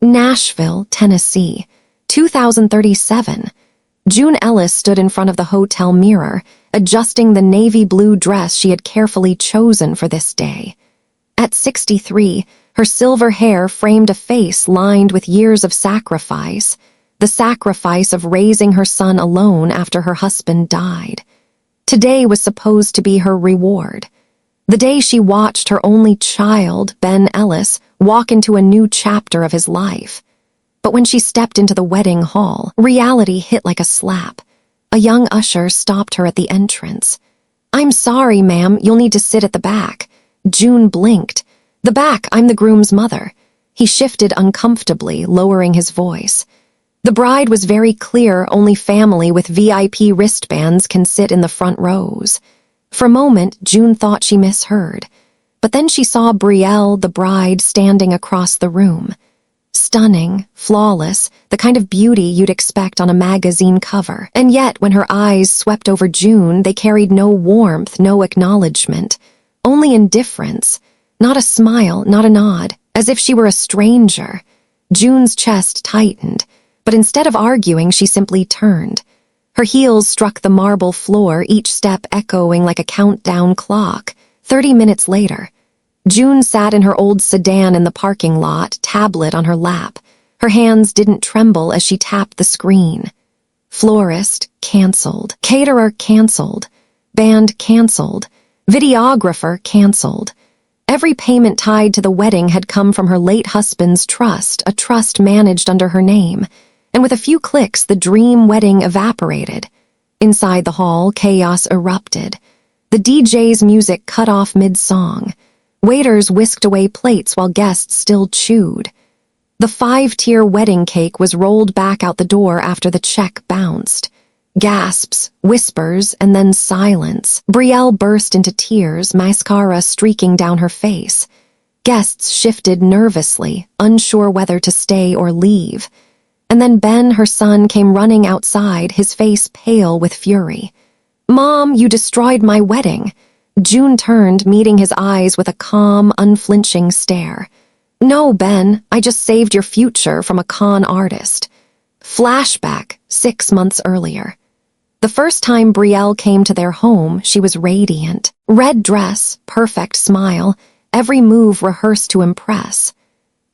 Nashville, Tennessee, 2037. June Ellis stood in front of the hotel mirror, adjusting the navy blue dress she had carefully chosen for this day. At 63, her silver hair framed a face lined with years of sacrifice, the sacrifice of raising her son alone after her husband died. Today was supposed to be her reward. The day she watched her only child, Ben Ellis, walk into a new chapter of his life. But when she stepped into the wedding hall, reality hit like a slap. A young usher stopped her at the entrance. "I'm sorry, ma'am, you'll need to sit at the back." June blinked. "The back, I'm the groom's mother." He shifted uncomfortably, lowering his voice. The bride was very clear only family with VIP wristbands can sit in the front rows. For a moment, June thought she misheard. But then she saw Betrayal, the bride, standing across the room. Stunning, flawless, the kind of beauty you'd expect on a magazine cover. And yet, when her eyes swept over June, they carried no warmth, no acknowledgement. Only indifference. Not a smile, not a nod, as if she were a stranger. June's chest tightened, but instead of arguing, she simply turned. Her heels struck the marble floor, each step echoing like a countdown clock. 30 minutes later, June sat in her old sedan in the parking lot, tablet on her lap. Her hands didn't tremble as she tapped the screen. Florist, canceled. Caterer, canceled. Band, canceled. Videographer, canceled. Every payment tied to the wedding had come from her late husband's trust, a trust managed under her name. And with a few clicks, the dream wedding evaporated. Inside the hall, chaos erupted. The DJ's music cut off mid-song. Waiters whisked away plates while guests still chewed. The 5-tier wedding cake was rolled back out the door after the check bounced. Gasps, whispers, and then silence. Betrayal burst into tears, mascara streaking down her face. Guests shifted nervously, unsure whether to stay or leave. And then Ben, her son, came running outside, his face pale with fury. "Mom, you destroyed my wedding." June turned, meeting his eyes with a calm, unflinching stare. "No, Ben, I just saved your future from a con artist." Flashback, 6 months earlier. The first time Betrayal came to their home, she was radiant. Red dress, perfect smile, every move rehearsed to impress.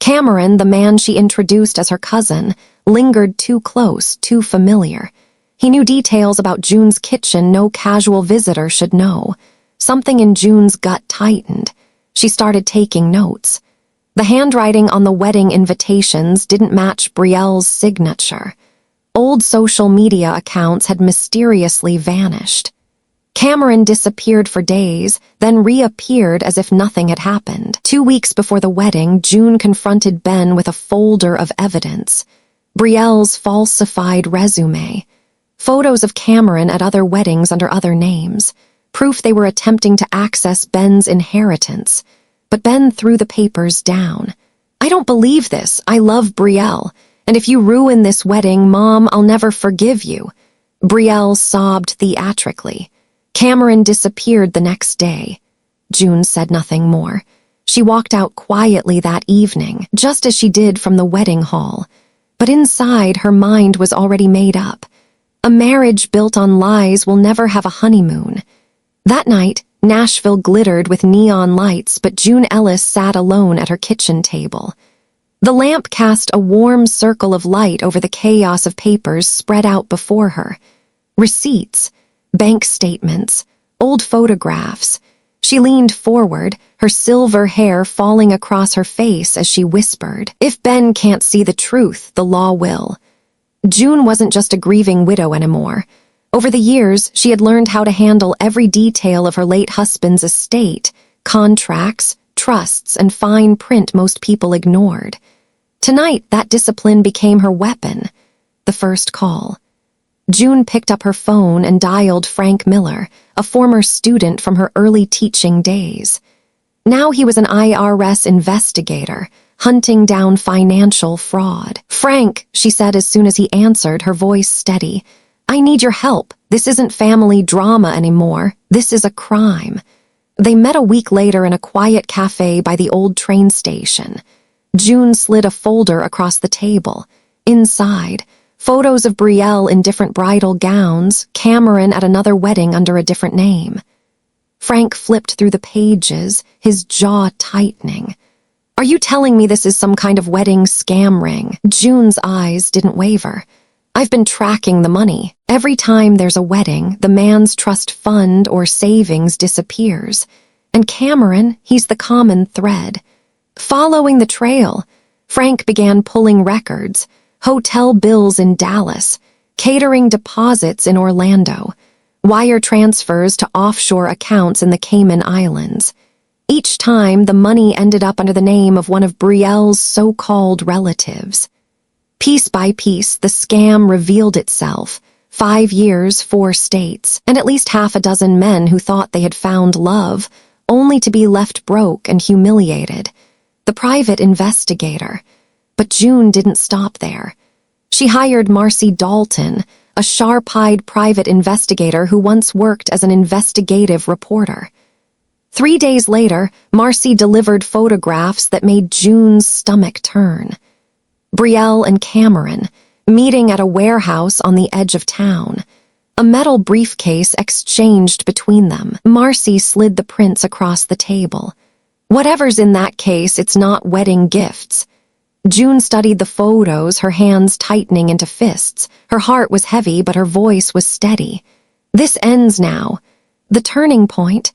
Cameron, the man she introduced as her cousin, lingered too close, too familiar. He knew details about June's kitchen no casual visitor should know. Something in June's gut tightened. She started taking notes. The handwriting on the wedding invitations didn't match Betrayal's signature. Old social media accounts had mysteriously vanished. Cameron disappeared for days, then reappeared as if nothing had happened. 2 weeks before the wedding, June confronted Ben with a folder of evidence. Betrayal's falsified resume. Photos of Cameron at other weddings under other names. Proof they were attempting to access Ben's inheritance. But Ben threw the papers down. "I don't believe this. I love Betrayal. And if you ruin this wedding, Mom, I'll never forgive you." Betrayal sobbed theatrically. Cameron disappeared the next day. June said nothing more. She walked out quietly that evening, just as she did from the wedding hall. But inside, her mind was already made up. A marriage built on lies will never have a honeymoon. That night, Nashville glittered with neon lights, but June Ellis sat alone at her kitchen table. The lamp cast a warm circle of light over the chaos of papers spread out before her. Receipts, bank statements, old photographs. She leaned forward, her silver hair falling across her face as she whispered, "If Ben can't see the truth, the law will." June wasn't just a grieving widow anymore. Over the years, she had learned how to handle every detail of her late husband's estate, contracts, trusts, and fine print most people ignored. Tonight, that discipline became her weapon. The first call. June picked up her phone and dialed Frank Miller, a former student from her early teaching days. Now he was an IRS investigator, hunting down financial fraud. "Frank," she said as soon as he answered, her voice steady, "I need your help. This isn't family drama anymore. This is a crime." They met a week later in a quiet cafe by the old train station. June slid a folder across the table. Inside, photos of Brielle in different bridal gowns, Cameron at another wedding under a different name. Frank flipped through the pages, his jaw tightening. "Are you telling me this is some kind of wedding scam ring?" June's eyes didn't waver. "I've been tracking the money. Every time there's a wedding, the man's trust fund or savings disappears. And Cameron, he's the common thread." Following the trail, Frank began pulling records, hotel bills in Dallas, catering deposits in Orlando, wire transfers to offshore accounts in the Cayman Islands. Each time, the money ended up under the name of one of Brielle's so-called relatives. Piece by piece, the scam revealed itself. 5 years, 4 states, and at least half a dozen men who thought they had found love, only to be left broke and humiliated. The private investigator. But June didn't stop there. She hired Marcy Dalton, a sharp-eyed private investigator who once worked as an investigative reporter. 3 days later, Marcy delivered photographs that made June's stomach turn. Brielle and Cameron, meeting at a warehouse on the edge of town. A metal briefcase exchanged between them. Marcy slid the prints across the table. "Whatever's in that case, it's not wedding gifts." June studied the photos, her hands tightening into fists. Her heart was heavy, but her voice was steady. "This ends now." The turning point.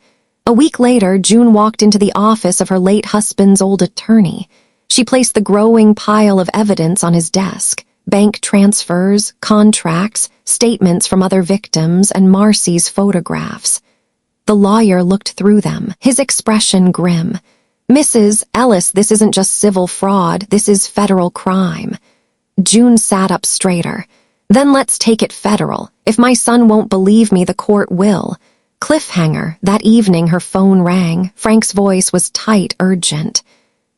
A week later, June walked into the office of her late husband's old attorney. She placed the growing pile of evidence on his desk. Bank transfers, contracts, statements from other victims, and Marcy's photographs. The lawyer looked through them, his expression grim. "Mrs. Ellis, this isn't just civil fraud, this is federal crime." June sat up straighter. "Then let's take it federal. If my son won't believe me, the court will." Cliffhanger. That evening her phone rang. Frank's voice was tight, urgent.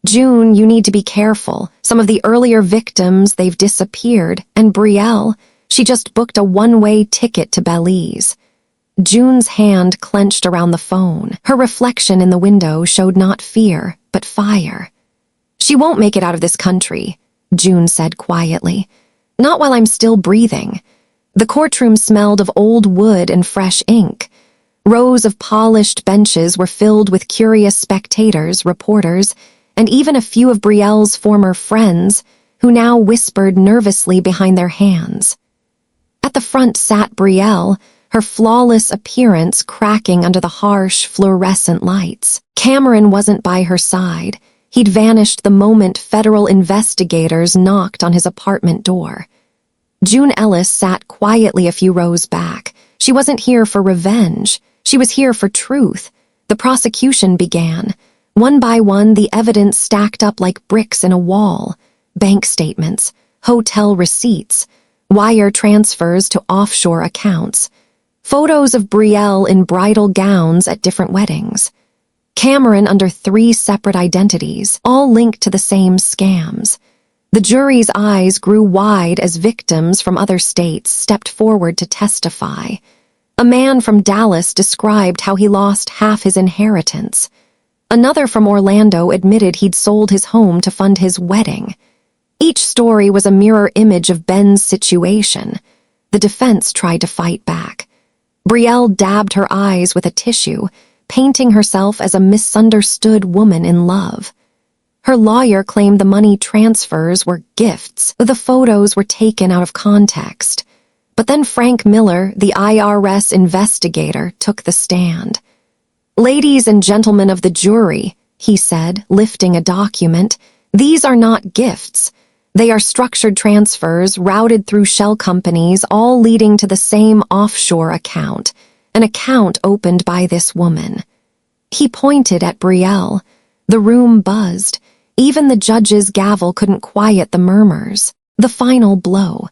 "June, you need to be careful. Some of the earlier victims, they've disappeared. And Brielle, she just booked a one-way ticket to Belize." June's hand clenched around the phone. Her reflection in the window showed not fear, but fire. "She won't make it out of this country," June said quietly. "Not while I'm still breathing." The courtroom smelled of old wood and fresh ink. Rows of polished benches were filled with curious spectators, reporters, and even a few of Brielle's former friends, who now whispered nervously behind their hands. At the front sat Brielle, her flawless appearance cracking under the harsh, fluorescent lights. Cameron wasn't by her side. He'd vanished the moment federal investigators knocked on his apartment door. June Ellis sat quietly a few rows back. She wasn't here for revenge. She was here for truth. The prosecution began. One by one, the evidence stacked up like bricks in a wall. Bank statements, hotel receipts, wire transfers to offshore accounts, photos of Brielle in bridal gowns at different weddings, Cameron under 3 separate identities, all linked to the same scams. The jury's eyes grew wide as victims from other states stepped forward to testify. A man from Dallas described how he lost half his inheritance. Another from Orlando admitted he'd sold his home to fund his wedding. Each story was a mirror image of Ben's situation. The defense tried to fight back. Brielle dabbed her eyes with a tissue, painting herself as a misunderstood woman in love. Her lawyer claimed the money transfers were gifts. The photos were taken out of context. But then Frank Miller, the IRS investigator, took the stand. "Ladies and gentlemen of the jury," he said, lifting a document, "these are not gifts. They are structured transfers routed through shell companies, all leading to the same offshore account, an account opened by this woman." He pointed at Brielle. The room buzzed. Even the judge's gavel couldn't quiet the murmurs. The final blow.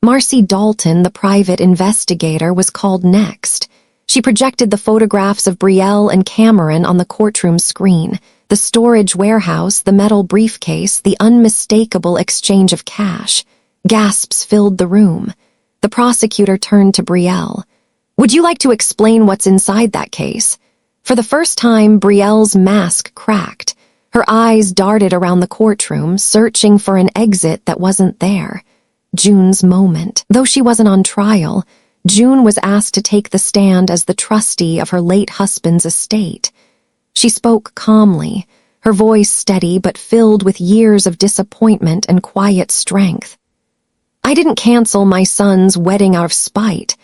Marcy Dalton, the private investigator, was called next. She projected the photographs of Brielle and Cameron on the courtroom screen, the storage warehouse, the metal briefcase, the unmistakable exchange of cash. Gasps filled the room. The prosecutor turned to Brielle. "Would you like to explain what's inside that case?" For the first time, Brielle's mask cracked. Her eyes darted around the courtroom, searching for an exit that wasn't there. June's moment. Though she wasn't on trial, June was asked to take the stand as the trustee of her late husband's estate. She spoke calmly, her voice steady but filled with years of disappointment and quiet strength. I didn't cancel my son's wedding out of spite.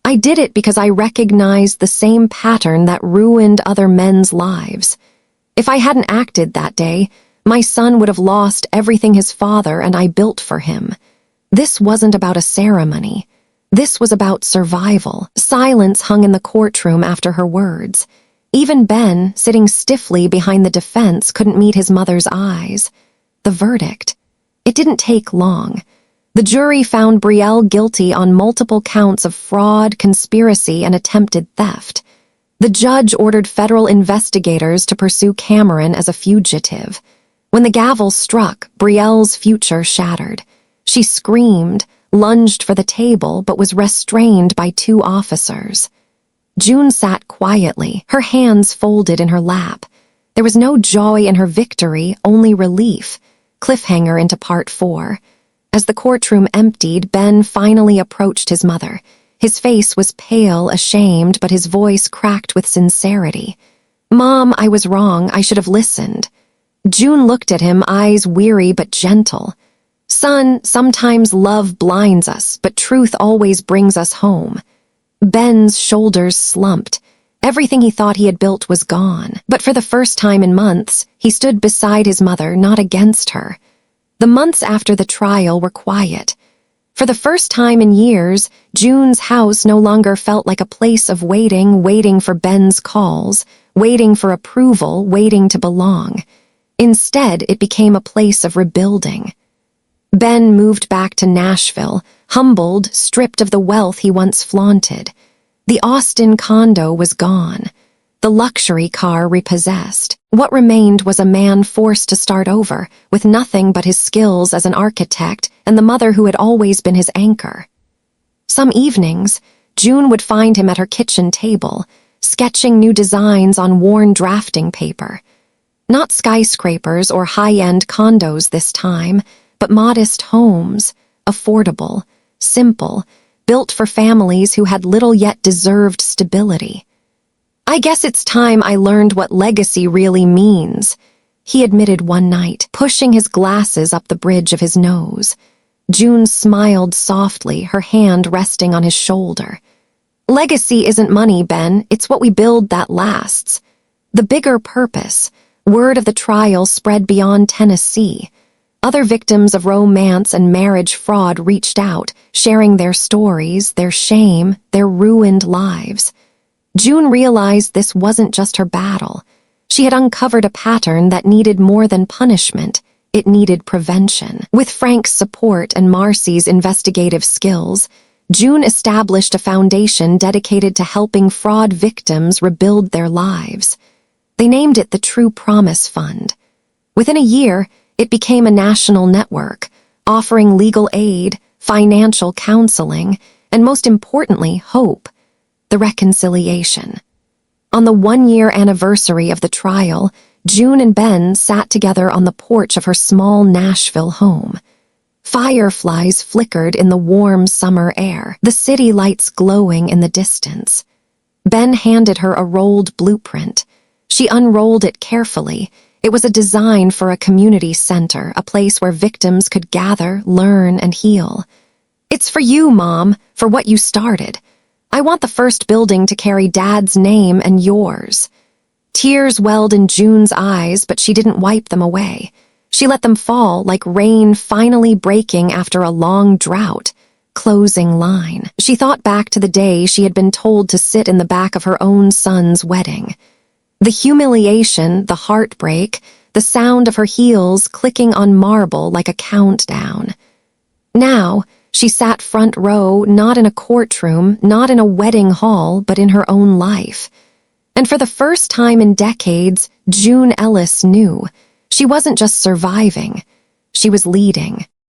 I did it because I recognized the same pattern that ruined other men's lives. If I hadn't acted that day, my son would have lost everything his father and I built for him. This wasn't about a ceremony. This was about survival. Silence hung in the courtroom after her words. Even Ben, sitting stiffly behind the defense, couldn't meet his mother's eyes. The verdict. It didn't take long. The jury found Betrayal guilty on multiple counts of fraud, conspiracy, and attempted theft. The judge ordered federal investigators to pursue Cameron as a fugitive. When the gavel struck, Betrayal's future shattered. She screamed, lunged for the table, but was restrained by 2 officers. June sat quietly, her hands folded in her lap. There was no joy in her victory, only relief. Cliffhanger into part 4. As the courtroom emptied, Ben finally approached his mother. His face was pale, ashamed, but his voice cracked with sincerity. "Mom, I was wrong. I should have listened." June looked at him, eyes weary but gentle. "Son, sometimes love blinds us, but truth always brings us home." Ben's shoulders slumped. Everything he thought he had built was gone. But for the first time in months, he stood beside his mother, not against her. The months after the trial were quiet. For the first time in years, June's house no longer felt like a place of waiting for Ben's calls, waiting for approval, waiting to belong. Instead, it became a place of rebuilding. Ben moved back to Nashville, humbled, stripped of the wealth he once flaunted. The Austin condo was gone, the luxury car repossessed. What remained was a man forced to start over, with nothing but his skills as an architect and the mother who had always been his anchor. Some evenings, June would find him at her kitchen table, sketching new designs on worn drafting paper. Not skyscrapers or high-end condos this time, but modest homes, affordable, simple, built for families who had little yet deserved stability. "I guess it's time I learned what legacy really means," he admitted one night, pushing his glasses up the bridge of his nose. June smiled softly, her hand resting on his shoulder. "Legacy isn't money, Ben. It's what we build that lasts." The bigger purpose. Word of the trial spread beyond Tennessee. Other victims of romance and marriage fraud reached out, sharing their stories, their shame, their ruined lives. June realized this wasn't just her battle. She had uncovered a pattern that needed more than punishment. It needed prevention. With Frank's support and Marcy's investigative skills, June established a foundation dedicated to helping fraud victims rebuild their lives. They named it the True Promise Fund. Within a year, it became a national network, offering legal aid, financial counseling, and most importantly, hope. The reconciliation. On the 1-year anniversary of the trial, June and Ben sat together on the porch of her small Nashville home. Fireflies flickered in the warm summer air, the city lights glowing in the distance. Ben handed her a rolled blueprint. She unrolled it carefully. It was a design for a community center, a place where victims could gather, learn, and heal. "It's for you, Mom, for what you started. I want the first building to carry Dad's name and yours." Tears welled in June's eyes, but she didn't wipe them away. She let them fall like rain finally breaking after a long drought. Closing line. She thought back to the day she had been told to sit in the back of her own son's wedding. The humiliation, the heartbreak, the sound of her heels clicking on marble like a countdown. Now, she sat front row, not in a courtroom, not in a wedding hall, but in her own life. And for the first time in decades, June Ellis knew. She wasn't just surviving. She was leading.